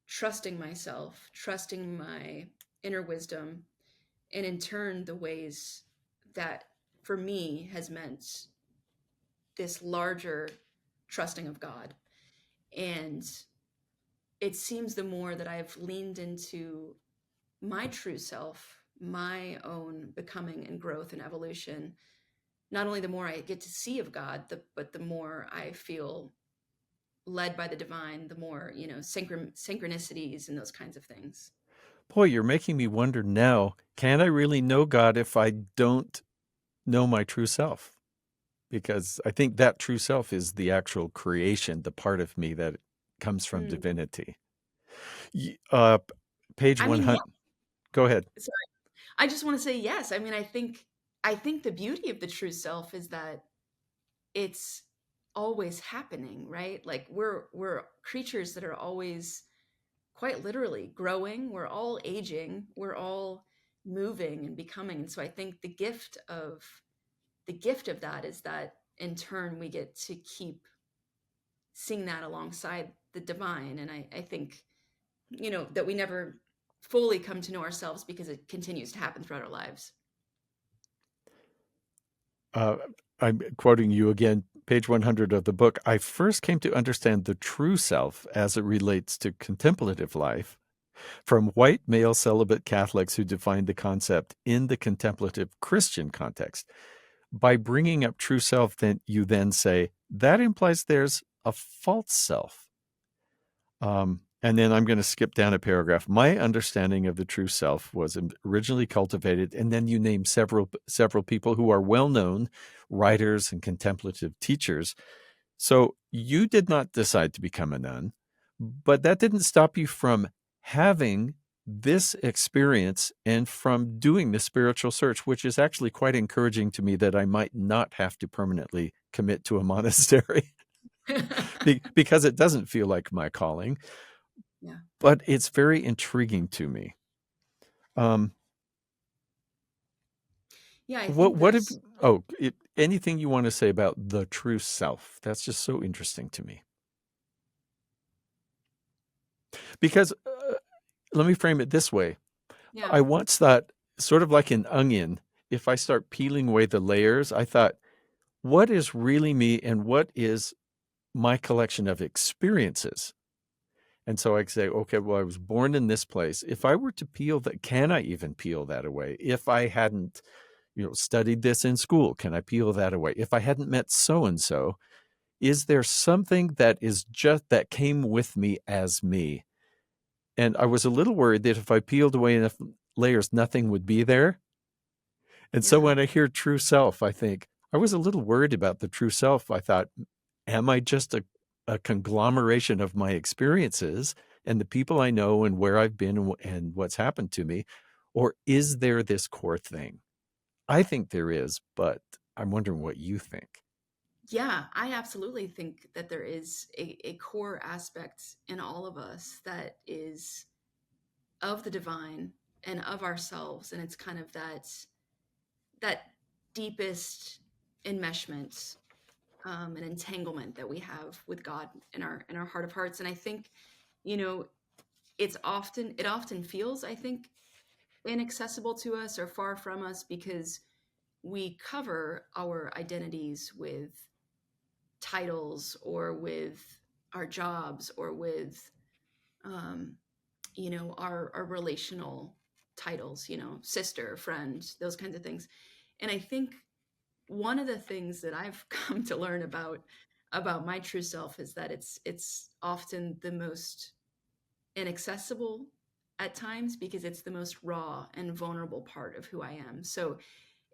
trusting myself, trusting my inner wisdom, and in turn, the ways that for me has meant this larger trusting of God. And it seems the more that I've leaned into my true self, my own becoming and growth and evolution, not only the more I get to see of God, but the more I feel led by the divine, the more, synchronicities and those kinds of things. Boy, you're making me wonder now, can I really know God if I don't know my true self? Because I think that true self is the actual creation, the part of me that comes from Hmm. divinity. Y- Uh, page I mean, yeah, 100. Go ahead. sorry. I just want to say yes. I mean, I think the beauty of the true self is that it's always happening, right? Like we're creatures that are always quite literally growing. We're all aging. We're all moving and becoming. And so I think the gift of that is that in turn we get to keep seeing that alongside the divine. And I think, that we never fully come to know ourselves because it continues to happen throughout our lives. Uh, I'm quoting you again, page 100 of the book. I first came to understand the true self as it relates to contemplative life from white male celibate Catholics who defined the concept in the contemplative Christian context. By bringing up true self, then you then say that implies there's a false self. And then I'm going to skip down a paragraph. My understanding of the true self was originally cultivated, and then you name several people who are well known writers and contemplative teachers. So you did not decide to become a nun, but that didn't stop you from having this experience and from doing the spiritual search, which is actually quite encouraging to me that I might not have to permanently commit to a monastery because it doesn't feel like my calling, Yeah. but it's very intriguing to me. Um, Yeah, I think what if, there's anything you want to say about the true self? That's just so interesting to me because let me frame it this way. yeah. I once thought, sort of like an onion, if I start peeling away the layers, I thought, what is really me and what is my collection of experiences? And so I could say, okay, well, I was born in this place. If I were to peel that, can I even peel that away? If I hadn't, studied this in school, can I peel that away? If I hadn't met so and so, is there something that is just that came with me as me? And I was a little worried that if I peeled away enough layers, nothing would be there. And so Yeah. when I hear true self, I think I was a little worried about the true self. I thought, am I just a conglomeration of my experiences and the people I know and where I've been and what's happened to me? Or is there this core thing? I think there is, but I'm wondering what you think. Yeah, I absolutely think that there is a core aspect in all of us that is of the divine and of ourselves. And it's kind of that deepest enmeshment, and entanglement that we have with God in our heart of hearts. And I think, you know, it often feels, I think, inaccessible to us or far from us because we cover our identities with titles or with our jobs or with um, our relational titles, sister, friend, those kinds of things. And I think one of the things that I've come to learn about my true self is that it's often the most inaccessible at times because it's the most raw and vulnerable part of who I am. So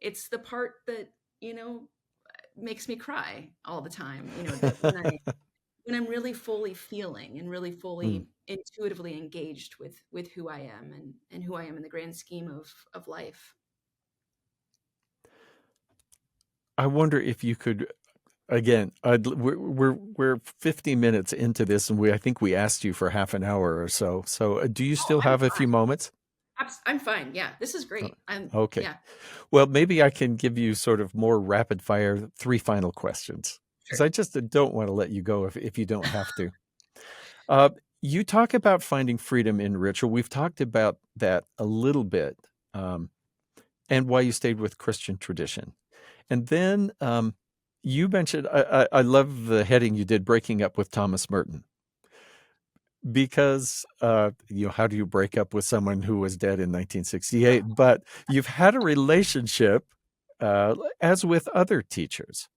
It's the part that, you know, makes me cry all the time, you know, that when I'm really fully feeling and really Mm. fully intuitively engaged with who I am and who I am in the grand scheme of life. I wonder if you could again. We're 50 minutes into this, and I think we asked you for half an hour or so. So, do you Oh, still I'm have a few fine. moments? I'm fine. Yeah, this is Oh, great. I'm okay. yeah, Well, maybe I can give you sort of more rapid fire three final questions because sure. I just don't want to let you go if you don't have to. Uh, you talk about finding freedom in ritual. We've talked about that a little bit, um, and why you stayed with Christian tradition. And then you mentioned, I love the heading you did, breaking up with Thomas Merton, because how do you break up with someone who was dead in 1968? But you've had a relationship, as with other teachers.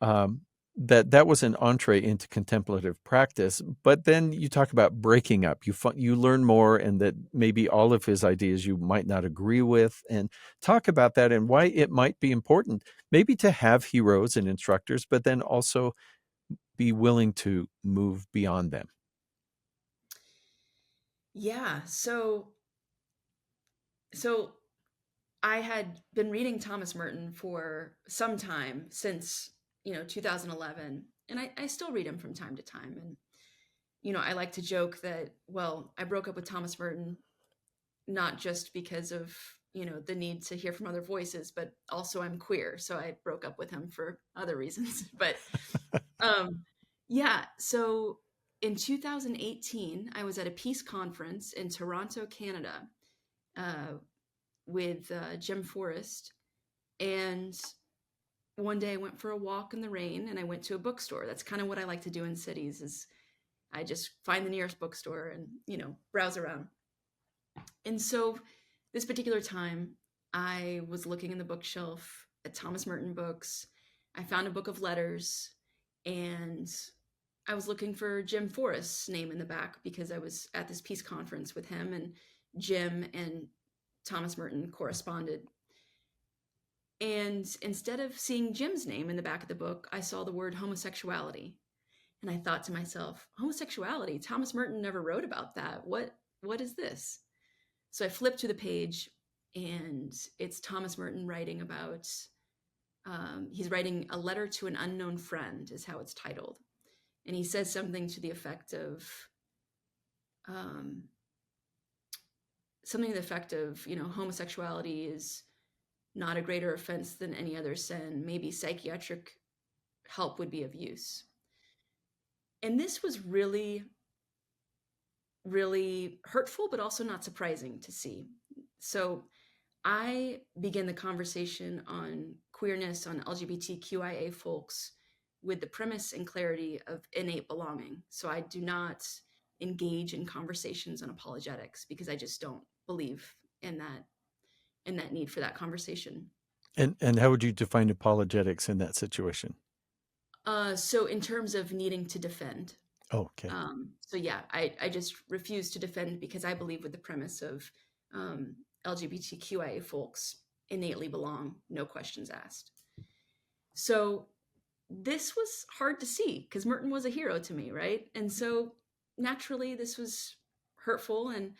Um, that was an entree into contemplative practice. But then you talk about breaking up. You learn more, and that maybe all of his ideas you might not agree with, and talk about that and why it might be important, maybe to have heroes and instructors, but then also be willing to move beyond them. Yeah, so I had been reading Thomas Merton for some time since, 2011, and I still read him from time to time. And, I like to joke that, well, I broke up with Thomas Merton not just because of, the need to hear from other voices, but also I'm queer. So I broke up with him for other reasons. But um, yeah, so in 2018, I was at a peace conference in Toronto, Canada, uh, with Jim Forrest. And one day I went for a walk in the rain and I went to a bookstore. That's kind of what I like to do in cities is I just find the nearest bookstore and, browse around. And so this particular time, I was looking in the bookshelf at Thomas Merton books. I found a book of letters and I was looking for Jim Forrest's name in the back because I was at this peace conference with him, and Jim and Thomas Merton corresponded. And instead of seeing Jim's name in the back of the book, I saw the word homosexuality. And I thought to myself, homosexuality? Thomas Merton never wrote about that. What is this? So I flipped to the page and it's Thomas Merton writing about he's writing a letter to an unknown friend is how it's titled. And he says something to the effect of um, homosexuality is not a greater offense than any other sin. Maybe psychiatric help would be of use. And this was really, really hurtful, but also not surprising to see. So I begin the conversation on queerness, on LGBTQIA folks, with the premise and clarity of innate belonging. So I do not engage in conversations on apologetics because I just don't believe in that need for that conversation. And how would you define apologetics in that situation? So in terms of needing to defend, Oh, okay. so yeah, I just refuse to defend because I believe with the premise of LGBTQIA folks innately belong, no questions asked. So this was hard to see because Merton was a hero to me, right? And so naturally, this was hurtful. And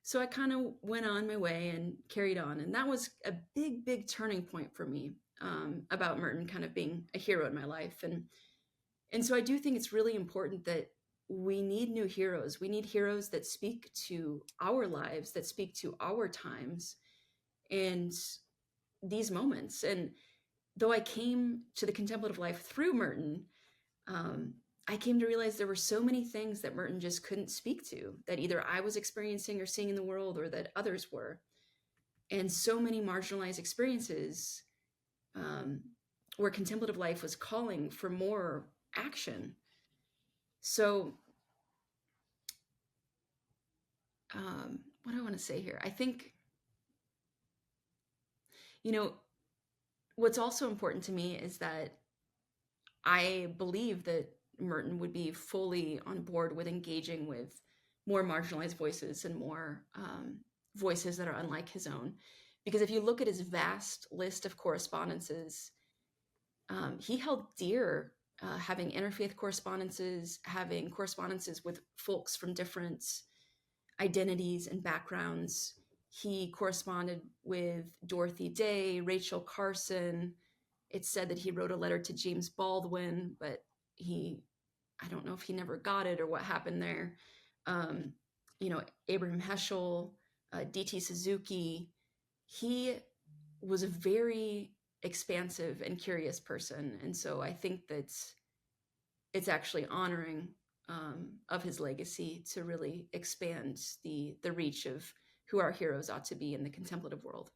so I kind of went on my way and carried on. And that was a big, big turning point for me about Merton kind of being a hero in my life. And so I do think it's really important that we need new heroes. We need heroes that speak to our lives, that speak to our times and these moments. And though I came to the contemplative life through Merton, um, I came to realize there were so many things that Merton just couldn't speak to, that either I was experiencing or seeing in the world or that others were. And so many marginalized experiences um, where contemplative life was calling for more action. So, what do I want to say here? I think, you know, what's also important to me is that I believe that Merton would be fully on board with engaging with more marginalized voices and more voices that are unlike his own, Because if you look at his vast list of correspondences, he held dear having interfaith correspondences, having correspondences with folks from different identities and backgrounds. He corresponded with Dorothy Day, Rachel Carson. It's said that he wrote a letter to James Baldwin, but I don't know if he never got it or what happened there. Um, Abraham Heschel, D.T. Suzuki. He was a very expansive and curious person. And so I think that it's actually honoring of his legacy to really expand the reach of who our heroes ought to be in the contemplative world.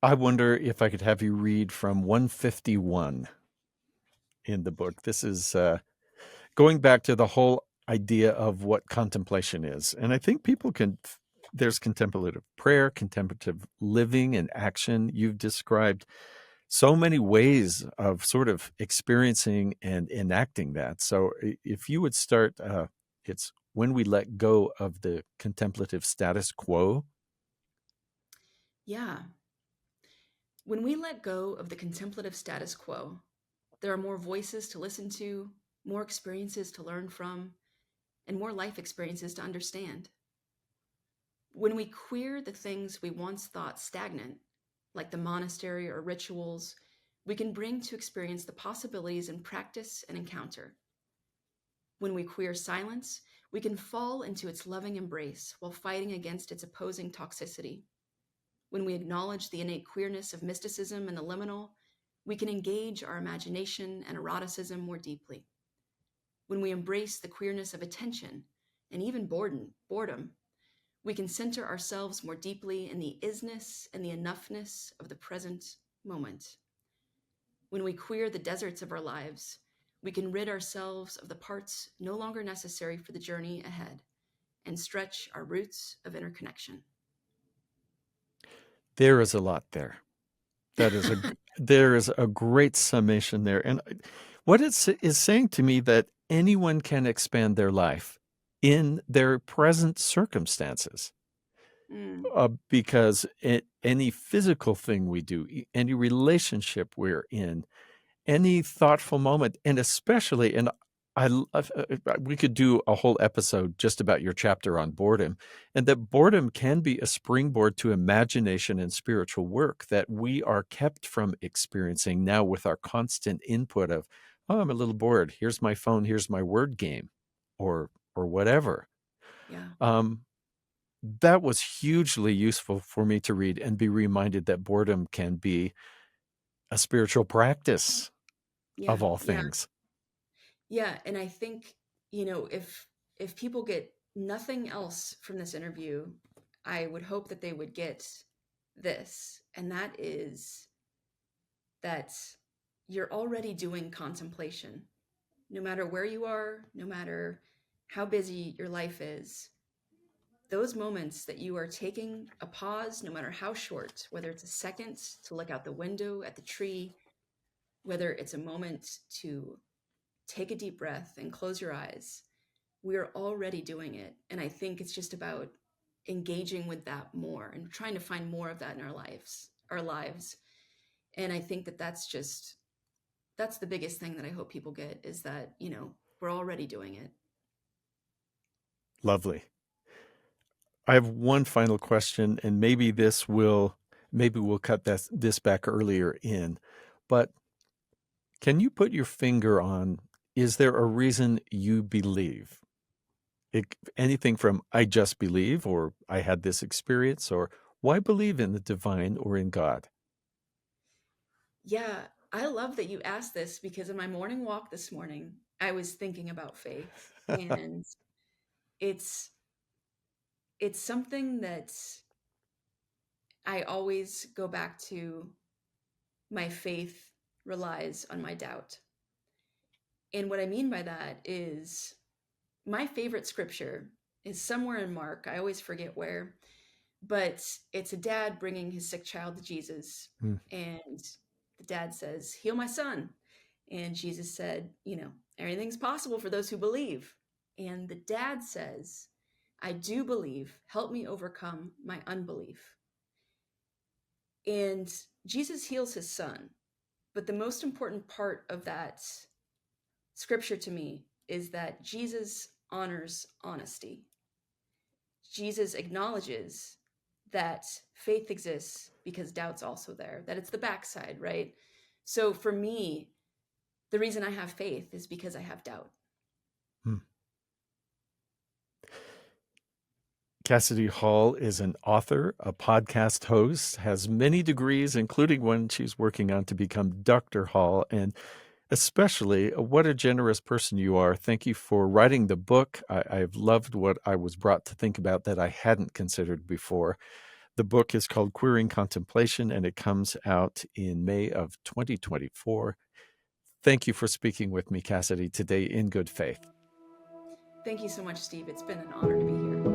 I wonder if I could have you read from 151 in the book. This is going back to the whole idea of what contemplation is. And I think people can, there's contemplative prayer, contemplative living and action. You've described so many ways of sort of experiencing and enacting that. So if you would start, it's when we let go of the contemplative status quo. Yeah. When we let go of the contemplative status quo, there are more voices to listen to, more experiences to learn from, and more life experiences to understand. When we queer the things we once thought stagnant, like the monastery or rituals, we can bring to experience the possibilities in practice and encounter. When we queer silence, we can fall into its loving embrace while fighting against its opposing toxicity. When we acknowledge the innate queerness of mysticism and the liminal, we can engage our imagination and eroticism more deeply. When we embrace the queerness of attention and even boredom, we can center ourselves more deeply in the isness and the enoughness of the present moment. When we queer the deserts of our lives, we can rid ourselves of the parts no longer necessary for the journey ahead and stretch our roots of interconnection. There is a lot there. That is a there is a great summation there. And what it is saying to me that anyone can expand their life in their present circumstances. Mm, Because any physical thing we do, any relationship we're in, any thoughtful moment, and especially, and we could do a whole episode just about your chapter on boredom, and that boredom can be a springboard to imagination and spiritual work that we are kept from experiencing now with our constant input of, oh, I'm a little bored. Here's my phone. Here's my word game, or whatever. yeah, Um, that was hugely useful for me to read and be reminded that boredom can be a spiritual practice yeah, of all yeah, things. yeah. And I think, if people get nothing else from this interview, I would hope that they would get this, and that is that you're already doing contemplation. No matter where you are, no matter how busy your life is, those moments that you are taking a pause, no matter how short, whether it's a second to look out the window at the tree, whether it's a moment to take a deep breath and close your eyes, we are already doing it. And I think it's just about engaging with that more and trying to find more of that in our lives. And I think that that's the biggest thing that I hope people get, is that, we're already doing it. Lovely. I have one final question, and maybe we'll cut this back earlier in, but can you put your finger on, is there a reason you believe? Anything from I just believe, or I had this experience, or why believe in the divine or in God? Yeah, I love that you asked this, because in my morning walk this morning, I was thinking about faith, and it's it's something that I always go back to. My faith relies on my doubt. And what I mean by that is, my favorite scripture is somewhere in Mark. I always forget where, but it's a dad bringing his sick child to Jesus. Hmm. And the dad says, "Heal my son." And Jesus said, "Everything's possible for those who believe." And the dad says, I do believe. Help me overcome my unbelief. And Jesus heals his son. But the most important part of that scripture to me is that Jesus honors honesty. Jesus acknowledges that faith exists because doubt's also there, that it's the backside, right? So for me, the reason I have faith is because I have doubt. Hmm. Cassidy Hall is an author, a podcast host, has many degrees, including one she's working on to become Dr. Hall, and especially what a generous person you are. Thank you for writing the book. I've loved what I was brought to think about that I hadn't considered before. The book is called Queering Contemplation, and it comes out in May of 2024. Thank you for speaking with me, Cassidy, today in good faith. Thank you so much, Steve. It's been an honor to be here.